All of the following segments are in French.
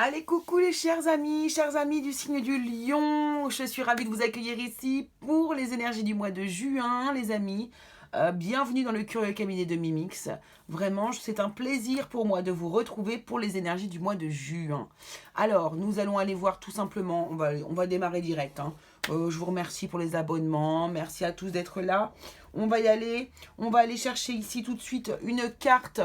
Allez, coucou les chers amis du signe du lion. Je suis ravie de vous accueillir ici pour les énergies du mois de juin, les amis. Bienvenue dans le curieux cabinet de Mimix. Vraiment, c'est un plaisir pour moi de vous retrouver pour les énergies du mois de juin. Alors, nous allons aller voir tout simplement, on va démarrer direct. Je vous remercie pour les abonnements, merci à tous d'être là. On va aller chercher ici tout de suite une carte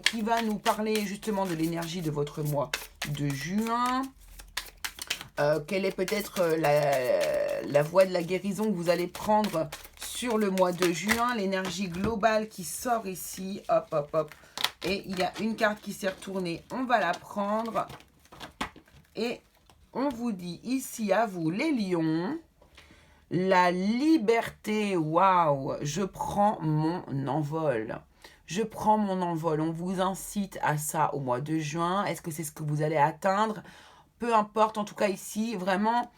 qui va nous parler justement de l'énergie de votre mois de juin. Quelle est peut-être la voie de la guérison que vous allez prendre sur le mois de juin, l'énergie globale qui sort ici, hop, hop, hop. Et il y a une carte qui s'est retournée, on va la prendre. Et on vous dit ici à vous les lions, la liberté, waouh, je prends mon envol. Je prends mon envol. On vous incite à ça au mois de juin. Est-ce que c'est ce que vous allez atteindre? Peu importe, en tout cas ici, vraiment,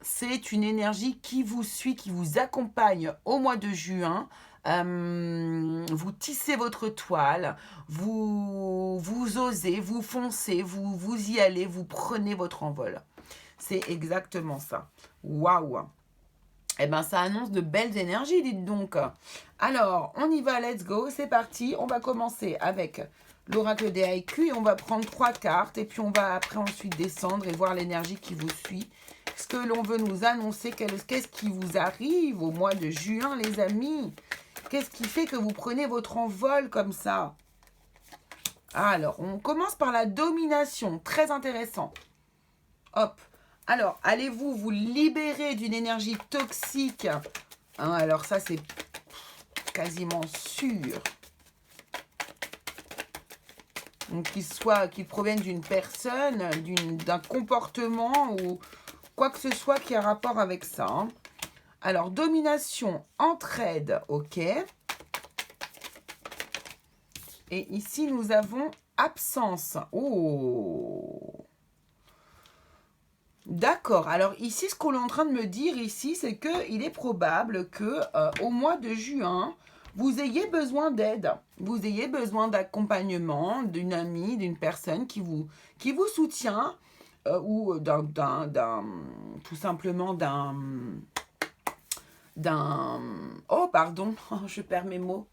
c'est une énergie qui vous suit, qui vous accompagne au mois de juin. Vous tissez votre toile, vous osez, vous foncez, vous y allez, vous prenez votre envol. C'est exactement ça. Waouh! Eh bien, ça annonce de belles énergies, dites donc. Alors, on y va, let's go, c'est parti. On va commencer avec l'oracle des haïkus et on va prendre 3 cartes. Et puis, on va après ensuite descendre et voir l'énergie qui vous suit. Ce que l'on veut nous annoncer, qu'est-ce qui vous arrive au mois de juin, les amis? Qu'est-ce qui fait que vous prenez votre envol comme ça? Alors, on commence par la domination, très intéressant. Hop. Alors, allez-vous vous libérer d'une énergie toxique? Alors ça, c'est quasiment sûr. Donc, qu'il provienne d'une personne, d'un comportement ou quoi que ce soit qui a rapport avec ça. Alors, domination, entraide, ok. Et ici, nous avons absence. Oh! D'accord. Alors ici, ce qu'on est en train de me dire ici, c'est qu'il est probable que au mois de juin, vous ayez besoin d'aide. Vous ayez besoin d'accompagnement d'une amie, d'une personne qui vous soutient ou tout simplement oh, pardon, je perds mes mots.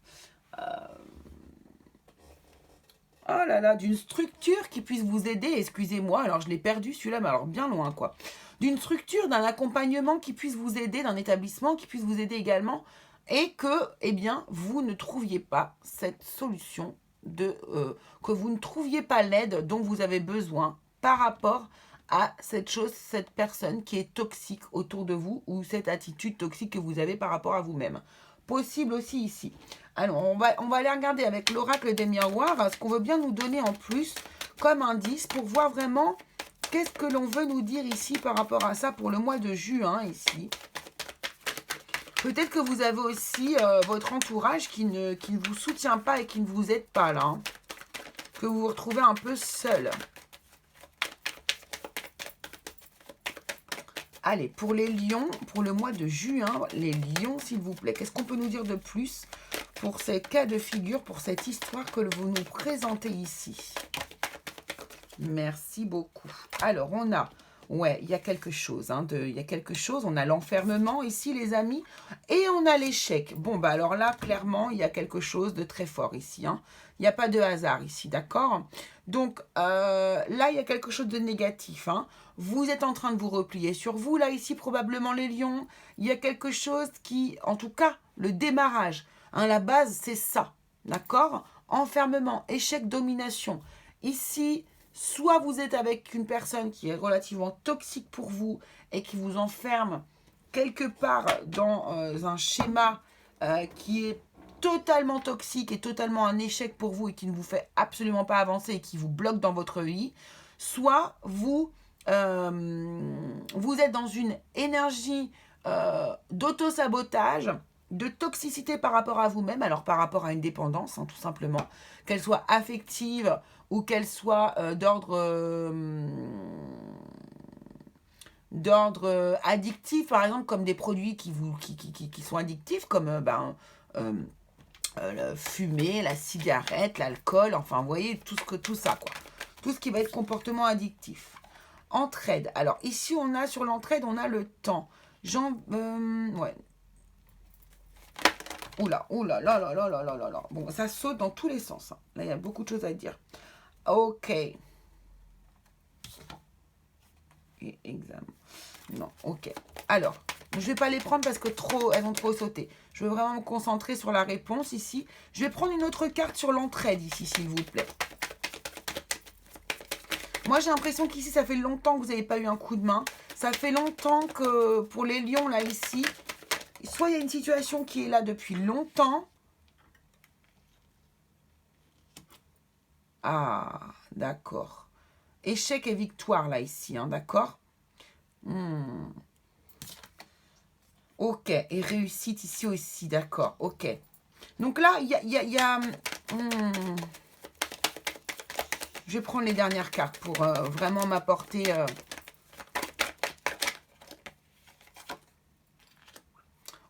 Oh là là, d'une structure qui puisse vous aider, excusez-moi, alors je l'ai perdu celui-là, mais alors bien loin quoi. D'une structure, d'un accompagnement qui puisse vous aider, d'un établissement qui puisse vous aider également, et que, eh bien, vous ne trouviez pas cette solution, que vous ne trouviez pas l'aide dont vous avez besoin par rapport à cette personne qui est toxique autour de vous, ou cette attitude toxique que vous avez par rapport à vous-même. Possible aussi ici. Alors, on va aller regarder avec l'oracle des miroirs ce qu'on veut bien nous donner en plus comme indice pour voir vraiment qu'est-ce que l'on veut nous dire ici par rapport à ça pour le mois de juin ici. Peut-être que vous avez aussi votre entourage qui ne vous soutient pas et qui ne vous aide pas là. Que vous vous retrouvez un peu seul. Allez, pour les lions, pour le mois de juin, les lions s'il vous plaît, qu'est-ce qu'on peut nous dire de plus pour ces cas de figure, pour cette histoire que vous nous présentez ici? Merci beaucoup. Alors, on a... Ouais, il y a quelque chose. Il y a quelque chose. On a l'enfermement ici, les amis. Et on a l'échec. Bon, bah alors là, clairement, il y a quelque chose de très fort ici. Il n'y a pas de hasard ici, d'accord? Donc, là, il y a quelque chose de négatif. Vous êtes en train de vous replier sur vous. Là, ici, probablement, les lions. Il y a quelque chose qui... En tout cas, le démarrage. La base, c'est ça. D'accord? Enfermement, échec, domination. Ici... Soit vous êtes avec une personne qui est relativement toxique pour vous et qui vous enferme quelque part dans un schéma qui est totalement toxique et totalement un échec pour vous et qui ne vous fait absolument pas avancer et qui vous bloque dans votre vie. Soit vous êtes dans une énergie d'auto-sabotage, de toxicité par rapport à vous-même, alors par rapport à une dépendance, tout simplement, qu'elle soit affective ou qu'elle soit d'ordre addictif, par exemple, comme des produits qui sont addictifs, comme fumer, la cigarette, l'alcool, enfin, vous voyez, tout ça, quoi. Tout ce qui va être comportement addictif. Entraide. Alors, ici, on a sur l'entraide, on a le temps. Ouais. Oula, oula, là, là, là, là, là, là, là. Bon, ça saute dans tous les sens. Hein. Là, il y a beaucoup de choses à dire. Ok. Examen. Non, ok. Alors, je ne vais pas les prendre parce que elles vont trop sauter. Je veux vraiment me concentrer sur la réponse ici. Je vais prendre une autre carte sur l'entraide ici, s'il vous plaît. Moi, j'ai l'impression qu'ici, ça fait longtemps que vous n'avez pas eu un coup de main. Ça fait longtemps que pour les lions, là, ici, soit il y a une situation qui est là depuis longtemps. Ah, d'accord. Échec et victoire, là, ici, hein, d'accord. Ok, et réussite ici aussi, d'accord, ok. Donc là, il y a je vais prendre les dernières cartes pour vraiment m'apporter...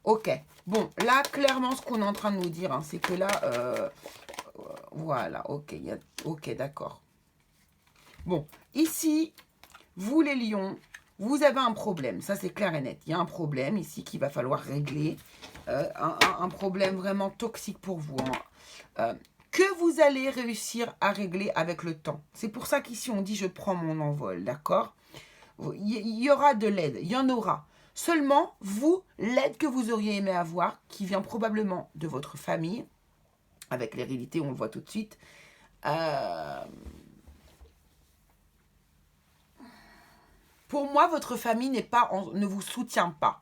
Ok, bon, là, clairement, ce qu'on est en train de nous dire, hein, c'est que là, voilà, ok, ok, d'accord. Bon, ici, vous les lions, vous avez un problème, ça c'est clair et net. Il y a un problème ici qu'il va falloir régler, un problème vraiment toxique pour vous, hein, que vous allez réussir à régler avec le temps. C'est pour ça qu'ici on dit je prends mon envol, d'accord? Il y aura de l'aide, il y en aura. Seulement, vous, l'aide que vous auriez aimé avoir, qui vient probablement de votre famille, avec l'hérédité, on le voit tout de suite, pour moi, votre famille ne vous soutient pas.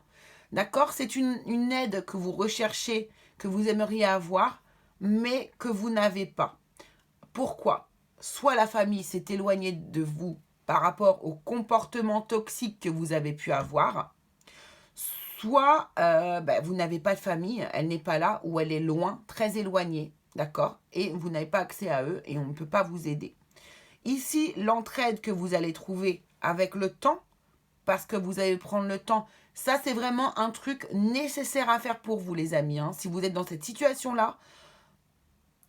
D'accord? C'est une aide que vous recherchez, que vous aimeriez avoir, mais que vous n'avez pas. Pourquoi? Soit la famille s'est éloignée de vous par rapport au comportement toxique que vous avez pu avoir, soit vous n'avez pas de famille, elle n'est pas là, ou elle est loin, très éloignée, d'accord? Et vous n'avez pas accès à eux et on ne peut pas vous aider. Ici, l'entraide que vous allez trouver avec le temps, parce que vous allez prendre le temps, ça c'est vraiment un truc nécessaire à faire pour vous les amis. Hein. Si vous êtes dans cette situation-là,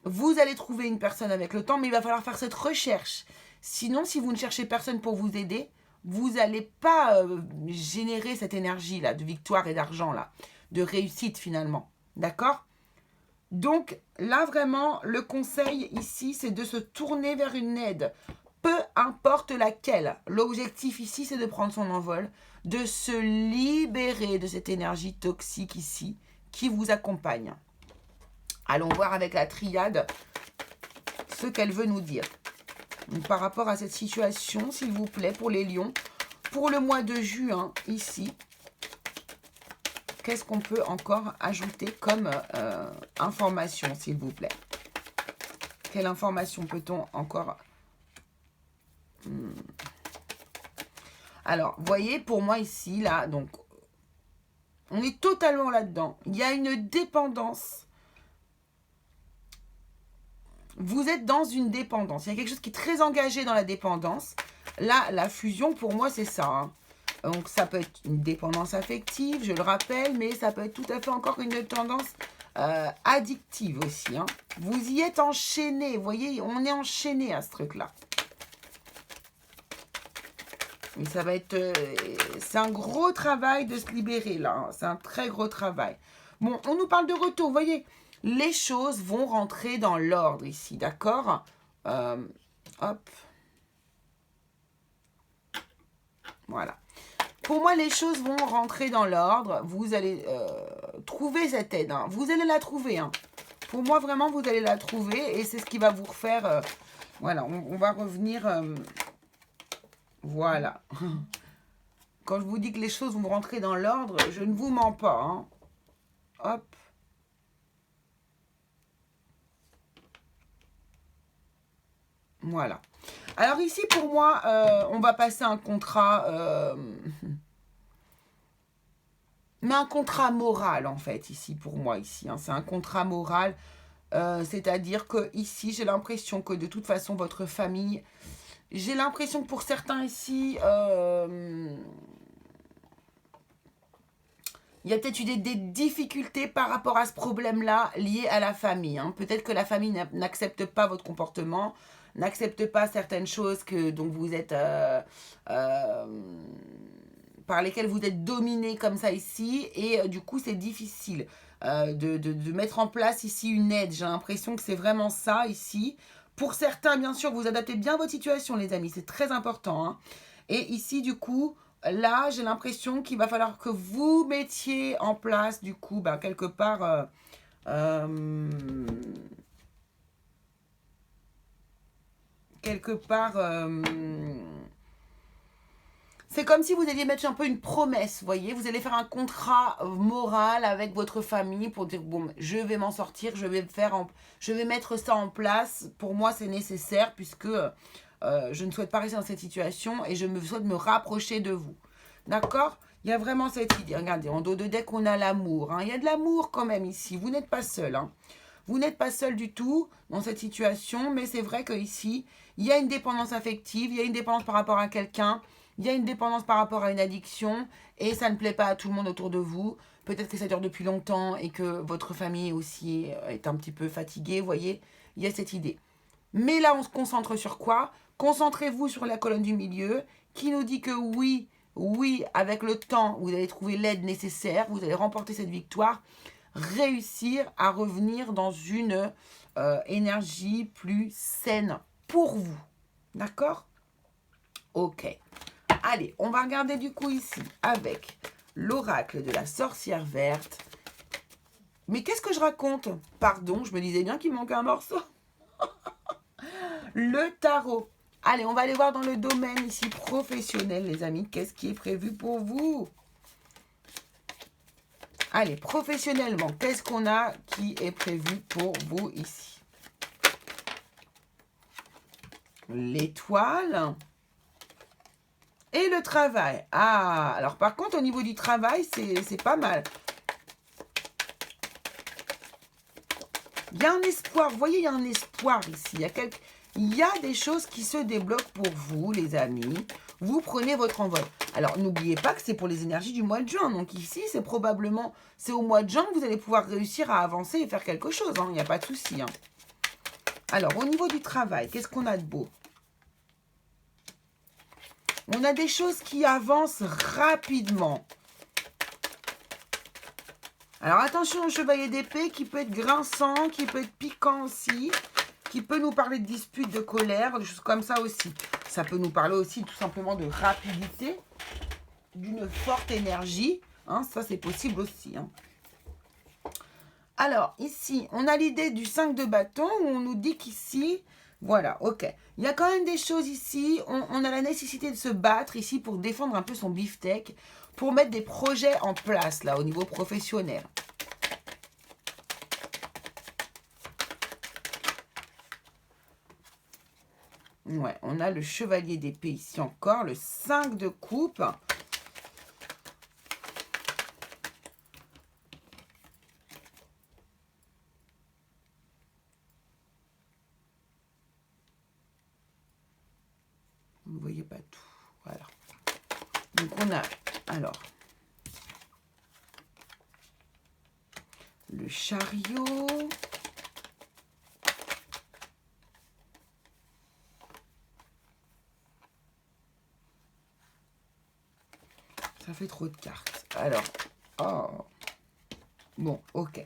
vous allez trouver une personne avec le temps, mais il va falloir faire cette recherche. Sinon, si vous ne cherchez personne pour vous aider, vous n'allez pas générer cette énergie-là de victoire et d'argent, là, de réussite finalement. D'accord? Donc là, vraiment, le conseil ici, c'est de se tourner vers une aide, peu importe laquelle. L'objectif ici, c'est de prendre son envol, de se libérer de cette énergie toxique ici qui vous accompagne. Allons voir avec la triade ce qu'elle veut nous dire. Donc, par rapport à cette situation, s'il vous plaît, pour les lions, pour le mois de juin, ici, qu'est-ce qu'on peut encore ajouter comme information, s'il vous plaît? Quelle information peut-on encore... Alors, vous voyez, pour moi ici, là, donc, on est totalement là-dedans. Il y a une dépendance. Vous êtes dans une dépendance. Il y a quelque chose qui est très engagé dans la dépendance. Là, la fusion, pour moi, c'est ça. Hein. Donc, ça peut être une dépendance affective, je le rappelle, mais ça peut être tout à fait encore une tendance addictive aussi. Hein. Vous y êtes enchaîné. Vous voyez, on est enchaîné à ce truc-là. Mais ça va être... c'est un gros travail de se libérer, là. Hein. C'est un très gros travail. Bon, on nous parle de retour. Vous voyez, les choses vont rentrer dans l'ordre ici, d'accord? Hop. Voilà. Pour moi, les choses vont rentrer dans l'ordre. Vous allez trouver cette aide. Hein. Vous allez la trouver. Hein. Pour moi, vraiment, vous allez la trouver. Et c'est ce qui va vous refaire... voilà, on va revenir... voilà. Quand je vous dis que les choses vont rentrer dans l'ordre, je ne vous mens pas. Hein. Hop. Voilà. Alors ici, pour moi, on va passer un contrat... mais un contrat moral, en fait, ici, pour moi, ici. Hein. C'est un contrat moral. C'est-à-dire que ici, j'ai l'impression que de toute façon, votre famille... J'ai l'impression que pour certains ici... il y a peut-être eu des difficultés par rapport à ce problème-là liées à la famille. Hein. Peut-être que la famille n'accepte pas votre comportement, n'accepte pas certaines choses que donc vous êtes par lesquelles vous êtes dominé comme ça ici, et du coup c'est difficile de mettre en place ici une aide. J'ai l'impression que c'est vraiment ça ici. Pour certains, bien sûr, vous adaptez bien votre situation, les amis, c'est très important, hein. Et ici, du coup, là, j'ai l'impression qu'il va falloir que vous mettiez en place, du coup, bah, quelque part... quelque part... c'est comme si vous alliez mettre un peu une promesse, vous voyez. Vous allez faire un contrat moral avec votre famille pour dire, bon, je vais m'en sortir, je vais mettre ça en place. Pour moi, c'est nécessaire puisque je ne souhaite pas rester dans cette situation et je me souhaite me rapprocher de vous. D'accord? Il y a vraiment cette idée. Regardez, en dos de deck, on a l'amour, hein. Il y a de l'amour quand même ici. Vous n'êtes pas seul, hein. Vous n'êtes pas seul du tout dans cette situation, mais c'est vrai qu'ici, il y a une dépendance affective, il y a une dépendance par rapport à quelqu'un, il y a une dépendance par rapport à une addiction, et ça ne plaît pas à tout le monde autour de vous. Peut-être que ça dure depuis longtemps et que votre famille aussi est un petit peu fatiguée, vous voyez. Il y a cette idée. Mais là, on se concentre sur quoi? Concentrez-vous sur la colonne du milieu qui nous dit que oui, oui, avec le temps, vous allez trouver l'aide nécessaire, vous allez remporter cette victoire, réussir à revenir dans une énergie plus saine pour vous. D'accord? Ok. Allez, on va regarder du coup ici avec l'oracle de la sorcière verte. Mais qu'est-ce que je raconte? Pardon, je me disais bien qu'il manquait un morceau. Le tarot. Allez, on va aller voir dans le domaine ici professionnel, les amis. Qu'est-ce qui est prévu pour vous? Allez, professionnellement, qu'est-ce qu'on a qui est prévu pour vous ici? L'étoile. Et le travail. Ah, alors par contre, au niveau du travail, c'est pas mal. Il y a un espoir. Vous voyez, il y a un espoir ici. Il y a des choses qui se débloquent pour vous, les amis. Vous prenez votre envol. Alors, n'oubliez pas que c'est pour les énergies du mois de juin. Donc ici, c'est au mois de juin que vous allez pouvoir réussir à avancer et faire quelque chose, hein. Il n'y a pas de souci, hein. Alors, au niveau du travail, qu'est-ce qu'on a de beau? On a des choses qui avancent rapidement. Alors, attention au chevalier d'épée qui peut être grinçant, qui peut être piquant aussi, qui peut nous parler de disputes, de colère, des choses comme ça aussi. Ça peut nous parler aussi tout simplement de rapidité, d'une forte énergie, hein, ça c'est possible aussi, hein. Alors, ici, on a l'idée du 5 de bâton où on nous dit qu'ici, voilà, ok. Il y a quand même des choses ici, on a la nécessité de se battre ici pour défendre un peu son beefsteak, pour mettre des projets en place, là, au niveau professionnel. Ouais, on a le chevalier d'épée ici encore, le 5 de coupe. Vous ne voyez pas tout. Voilà. Donc, on a, alors, le chariot. Ça fait trop de cartes. Alors, oh. Bon, ok.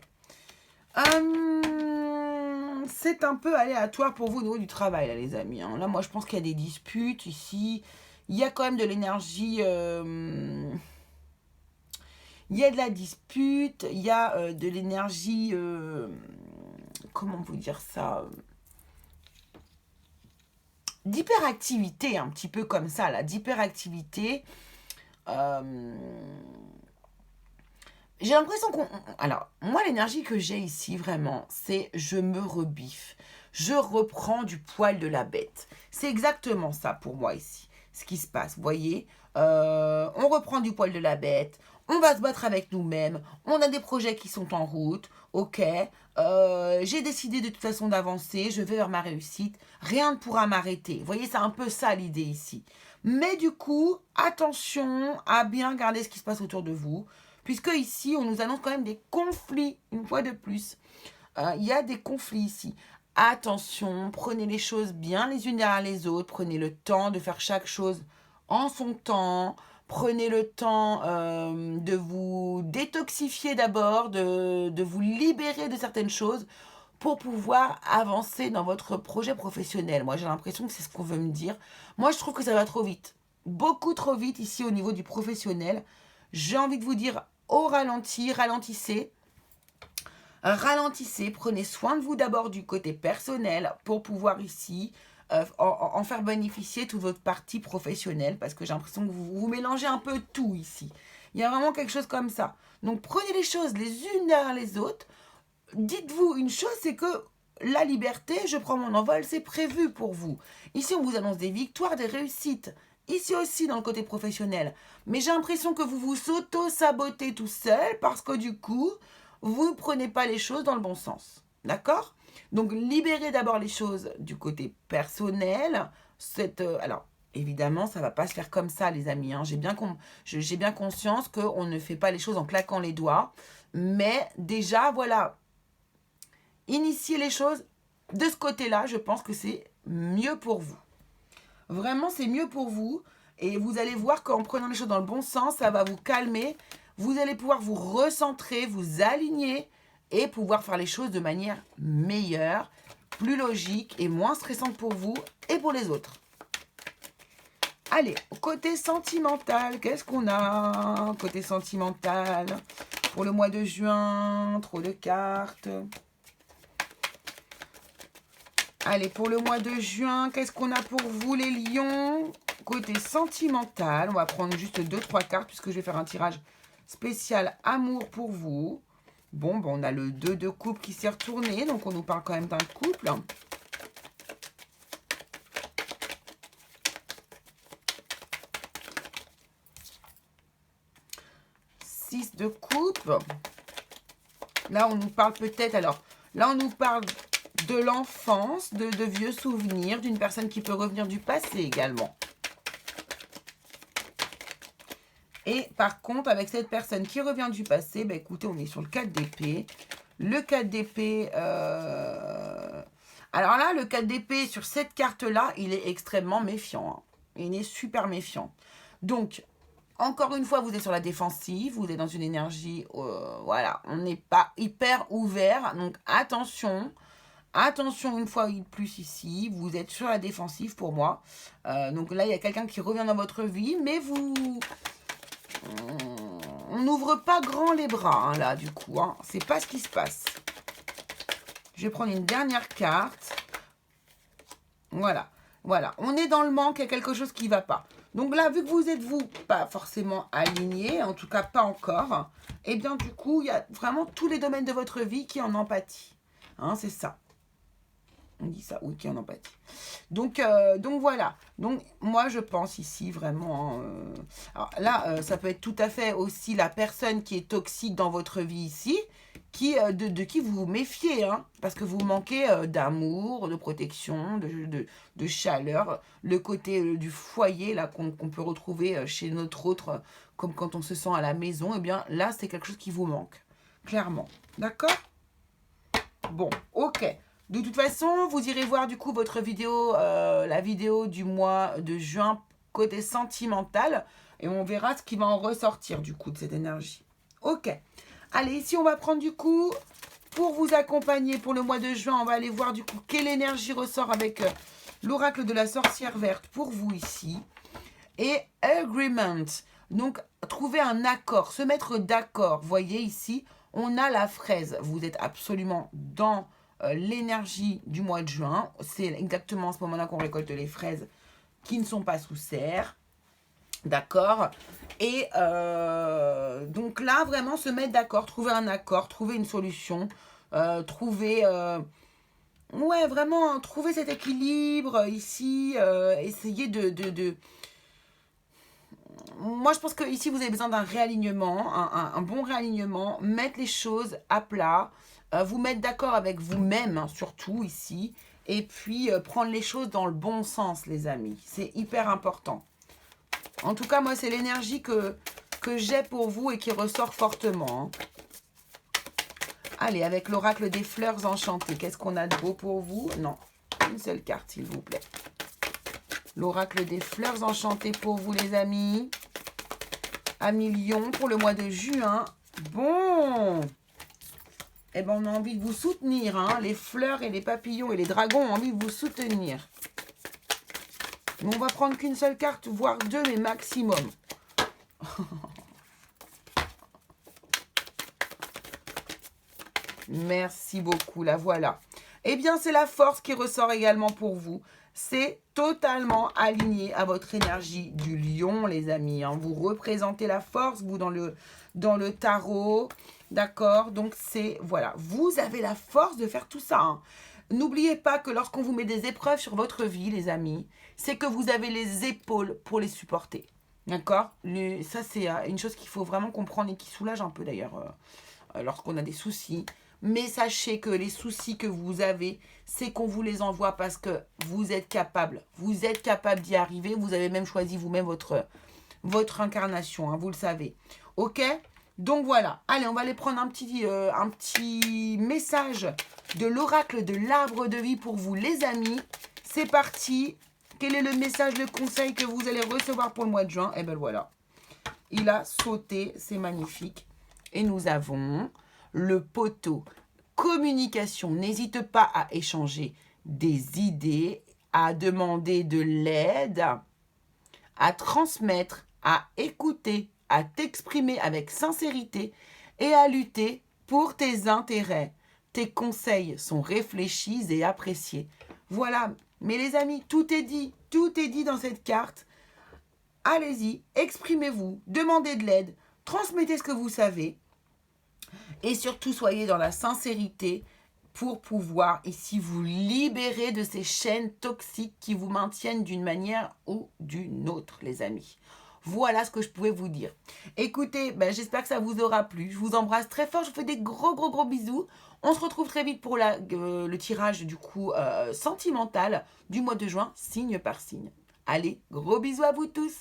C'est un peu aléatoire pour vous au niveau du travail, là, les amis, hein. Là, moi, je pense qu'il y a des disputes ici. Il y a quand même de l'énergie... il y a de la dispute. Il y a de l'énergie... comment vous dire ça? D'hyperactivité, un petit peu comme ça, là. D'hyperactivité. J'ai l'impression qu'on... Alors, moi, l'énergie que j'ai ici, vraiment, c'est je me rebiffe. Je reprends du poil de la bête. C'est exactement ça pour moi ici, ce qui se passe. Vous voyez, on reprend du poil de la bête. On va se battre avec nous-mêmes. On a des projets qui sont en route. Ok. J'ai décidé de toute façon d'avancer. Je vais vers ma réussite. Rien ne pourra m'arrêter. Vous voyez, c'est un peu ça l'idée ici. Mais du coup, attention à bien regarder ce qui se passe autour de vous. Puisque ici, on nous annonce quand même des conflits, une fois de plus. Il y a des conflits ici. attention, prenez les choses bien les unes derrière les autres, prenez le temps de faire chaque chose en son temps, prenez le temps de vous détoxifier d'abord, de vous libérer de certaines choses pour pouvoir avancer dans votre projet professionnel. Moi, j'ai l'impression que c'est ce qu'on veut me dire. Moi, je trouve que ça va trop vite. Beaucoup trop vite ici au niveau du professionnel. J'ai envie de vous dire au ralenti, ralentissez. Ralentissez, prenez soin de vous d'abord du côté personnel pour pouvoir ici en faire bénéficier toute votre partie professionnelle parce que j'ai l'impression que vous mélangez un peu tout ici. Il y a vraiment quelque chose comme ça. Donc prenez les choses les unes derrière les autres. Dites-vous une chose, c'est que la liberté, je prends mon envol, c'est prévu pour vous. Ici, on vous annonce des victoires, des réussites. Ici aussi, dans le côté professionnel. Mais j'ai l'impression que vous vous auto-sabotez tout seul parce que du coup, vous ne prenez pas les choses dans le bon sens. D'accord? Donc, libérez d'abord les choses du côté personnel. Alors, évidemment, ça ne va pas se faire comme ça, les amis. Hein. J'ai bien conscience qu'on ne fait pas les choses en claquant les doigts. Mais déjà, voilà, initier les choses de ce côté-là, je pense que c'est mieux pour vous. Vraiment, c'est mieux pour vous. Et vous allez voir qu'en prenant les choses dans le bon sens, ça va vous calmer. Vous allez pouvoir vous recentrer, vous aligner et pouvoir faire les choses de manière meilleure, plus logique et moins stressante pour vous et pour les autres. Allez, côté sentimental, qu'est-ce qu'on a? Côté sentimental, pour le mois de juin, trop de cartes. Allez, pour le mois de juin, qu'est-ce qu'on a pour vous les lions? Côté sentimental, on va prendre juste 2-3 cartes puisque je vais faire un tirage spécial amour pour vous. Bon, on a le 2 de coupe qui s'est retourné, donc on nous parle quand même d'un couple. Six de coupe. Là, on nous parle peut-être, alors, là, on nous parle de l'enfance, de vieux souvenirs, d'une personne qui peut revenir du passé également. Et par contre, avec cette personne qui revient du passé, bah, écoutez, on est sur le 4 d'épée. Le 4 d'épée, alors là, le 4 d'épée, sur cette carte-là, il est extrêmement méfiant. Hein. Il est super méfiant. Donc, encore une fois, vous êtes sur la défensive, vous êtes dans une énergie, voilà, on n'est pas hyper ouvert. Donc, attention. Attention, une fois de plus ici, vous êtes sur la défensive pour moi. Donc là, il y a quelqu'un qui revient dans votre vie, mais on n'ouvre pas grand les bras, hein, là, du coup. Hein. C'est pas ce qui se passe. Je vais prendre une dernière carte. Voilà. Voilà. On est dans le manque, il y a quelque chose qui ne va pas. Donc là, vu que vous êtes, vous, pas forcément aligné, en tout cas pas encore, eh bien, du coup, il y a vraiment tous les domaines de votre vie qui en empathie. Hein, c'est ça. On dit ça, oui, qui en empathie. Donc voilà. Donc, moi, je pense ici vraiment... alors là, ça peut être tout à fait aussi la personne qui est toxique dans votre vie ici, de qui vous vous méfiez, hein, parce que vous manquez d'amour, de protection, de chaleur. Le côté du foyer, là, qu'on peut retrouver chez notre autre, comme quand on se sent à la maison, eh bien, là, c'est quelque chose qui vous manque. Clairement. D'accord? Bon, ok. De toute façon, vous irez voir du coup votre vidéo, la vidéo du mois de juin côté sentimental. Et on verra ce qui va en ressortir du coup de cette énergie. Ok. Allez, ici on va prendre du coup, pour vous accompagner pour le mois de juin, on va aller voir du coup quelle énergie ressort avec l'oracle de la sorcière verte pour vous ici. Et agreement. Donc, trouver un accord, se mettre d'accord. Vous voyez ici, on a la fraise. Vous êtes absolument dans... l'énergie du mois de juin, c'est exactement à ce moment-là qu'on récolte les fraises qui ne sont pas sous serre, d'accord? Et donc là, vraiment se mettre d'accord, trouver un accord, trouver une solution, ouais, vraiment trouver cet équilibre ici, essayer de... Moi, je pense que ici vous avez besoin d'un réalignement, un bon réalignement, mettre les choses à plat, vous mettre d'accord avec vous-même, hein, surtout ici, et puis prendre les choses dans le bon sens, les amis. C'est hyper important. En tout cas, moi, c'est l'énergie que j'ai pour vous et qui ressort fortement. Hein. Allez, avec l'oracle des fleurs enchantées, qu'est-ce qu'on a de beau pour vous? Non, une seule carte, s'il vous plaît. L'oracle des fleurs enchantées pour vous, les amis. Amis Lion, pour le mois de juin. Bon, eh ben, on a envie de vous soutenir. Hein. Les fleurs et les papillons et les dragons ont envie de vous soutenir. Mais on va prendre qu'une seule carte, voire deux, mais maximum. Merci beaucoup, la voilà. Eh bien, c'est la force qui ressort également pour vous. C'est totalement aligné à votre énergie du lion, les amis. Hein. Vous représentez la force, vous, dans le tarot. D'accord? Donc, c'est, voilà, vous avez la force de faire tout ça. Hein. N'oubliez pas que lorsqu'on vous met des épreuves sur votre vie, les amis, c'est que vous avez les épaules pour les supporter. D'accord? Ça, c'est une chose qu'il faut vraiment comprendre et qui soulage un peu, d'ailleurs, lorsqu'on a des soucis. Mais sachez que les soucis que vous avez, c'est qu'on vous les envoie parce que vous êtes capable. Vous êtes capable d'y arriver. Vous avez même choisi vous-même votre incarnation, hein, vous le savez. Ok? Donc voilà. Allez, on va aller prendre un petit message de l'oracle de l'arbre de vie pour vous, les amis. C'est parti. Quel est le message, le conseil que vous allez recevoir pour le mois de juin? Eh bien voilà. Il a sauté. C'est magnifique. Et nous avons le poteau. Communication. N'hésite pas à échanger des idées, à demander de l'aide, à transmettre, à écouter, à t'exprimer avec sincérité et à lutter pour tes intérêts. Tes conseils sont réfléchis et appréciés. Voilà, mais les amis, tout est dit dans cette carte. Allez-y, exprimez-vous, demandez de l'aide, transmettez ce que vous savez. Et surtout, soyez dans la sincérité pour pouvoir ici vous libérer de ces chaînes toxiques qui vous maintiennent d'une manière ou d'une autre, les amis. Voilà ce que je pouvais vous dire. Écoutez, j'espère que ça vous aura plu. Je vous embrasse très fort. Je vous fais des gros bisous. On se retrouve très vite pour le tirage du coup sentimental du mois de juin, signe par signe. Allez, gros bisous à vous tous.